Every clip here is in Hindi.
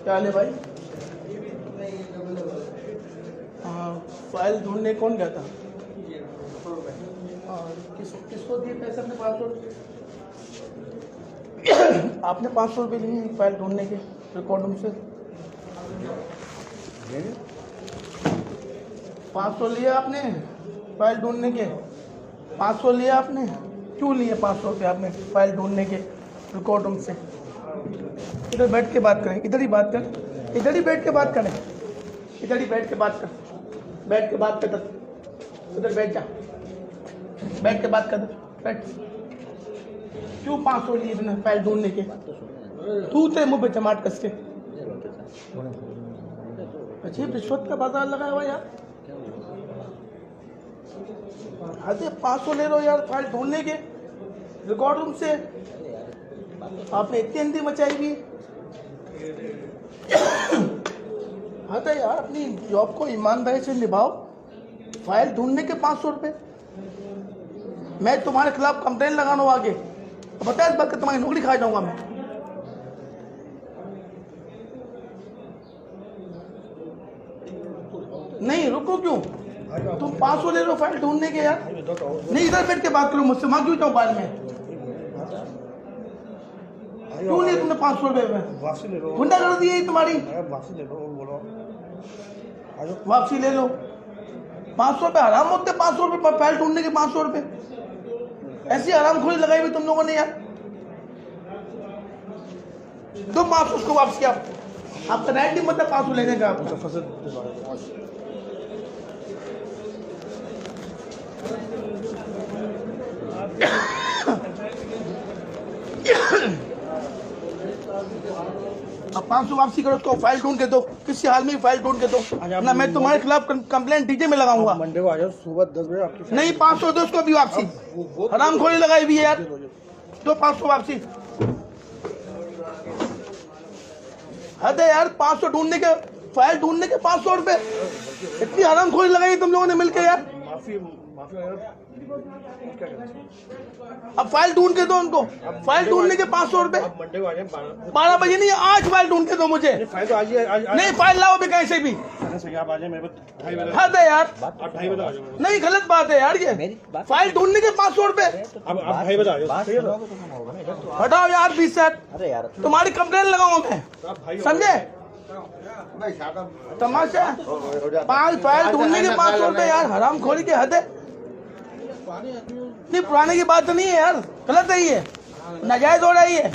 क्या ले भाई? हाँ, फाइल ढूंढने कौन गया था? किसको दिए पैसे? अपने 500 रुपये? आपने 500 रुपये लिए फाइल ढूंढने के रिकॉर्ड रूम से? 500 लिया आपने फाइल ढूंढने के? 500 लिया आपने? क्यों लिए 500 रुपये आपने फाइल ढूंढने के रिकॉर्ड रूम से? इधर बैठ के बात करें, इधर ही बात करें, इधर ही बैठ के बात करें, इधर ही बैठ के बात कर, बैठ के बात कर, उधर बैठ जा, बैठ के बात कर, बैठ। क्यों 500 लिए इतने फाइल ढूंढने के? तू थे मुँह पे चमाट कस के। अच्छा, रिश्वत का बाजार लगाया हुआ यार। अरे 500 ले लो यार फाइल ढूंढने के रिकॉर्ड रूम से। आपने इतनी हिंदी मचाई भी। हाँ तो यार अपनी जॉब को ईमानदारी से निभाओ। फाइल ढूंढने के 500 रुपये। मैं तुम्हारे खिलाफ कंप्लेन लगाना आगे, तो बता इस बात कि तुम्हारी नौकरी खा जाऊंगा मैं। नहीं रुको, क्यों? तुम 500 ले लो फाइल ढूंढने के यार। नहीं, इधर बैठ के बात करो मुझसे, मां क्यों जाऊँ बाद में? क्यों नहीं तुमने 500 रुपये में? गुंडा कर दी है तुम्हारी। वापसी ले लो। 500 रुपये हराम होते? 500 रुपये फाइल ढूंढने के 500 रुपये? ऐसी हरामखोरी लगाई हुई तुम लोगों ने यार। दो 500 उसको वापसी। आपका राइट नहीं मतलब 500 लेने का। अब 500 वापसी करो, उसको फाइल ढूंढ के दो, किसी हाल में फाइल ढूंढ के दो ना। मैं तुम्हारे खिलाफ कंप्लेंट डीजे में लगाऊंगा। मंडे को आ जाओ सुबह 10 बजे आपकी। नहीं 500 दो उसको भी वापसी। हरामखोरी लगाई हुई है यार। दो 500 वापसी। हद है यार, 500 ढूंढने के फाइल ढूंढने के 500 रुपए। इतनी हरामखोरी लगाई तुम लोगों ने मिलकर यार। अब फाइल ढूंढ के दो उनको। फाइल ढूंढने के 500 रुपए। 12 बजे नहीं, आज फाइल ढूंढ के दो मुझे। फाइल तो आज नहीं, फाइल लाओ भी कहीं से भी। आप आ जाए मेरे को। हद है यार। आप 2:30 बजे आ जाओ। नहीं, गलत बात है यार ये। फाइल ढूंढने के 500 रुपए। अब 2:30 बजे आ जाओ। हटाओ यार 20 सेट। अरे यार तुम्हारी कंप्लेन लगाऊंगा मैं, समझे? तमाशा। 5 फाइल ढूंढने के 500 रुपए यार, हरामखोरी के हद है। नहीं, पुराने की बात तो नहीं है यार, गलत है ये, नाजायज हो रहा है ये।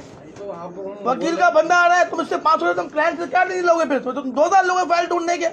वकील का बंदा आ रहा है, तुम इससे 500 रुपए तुम क्लाइंट से क्या नहीं लोगे? फिर तो तुम 2000 लोगे फाइल ढूंढने के।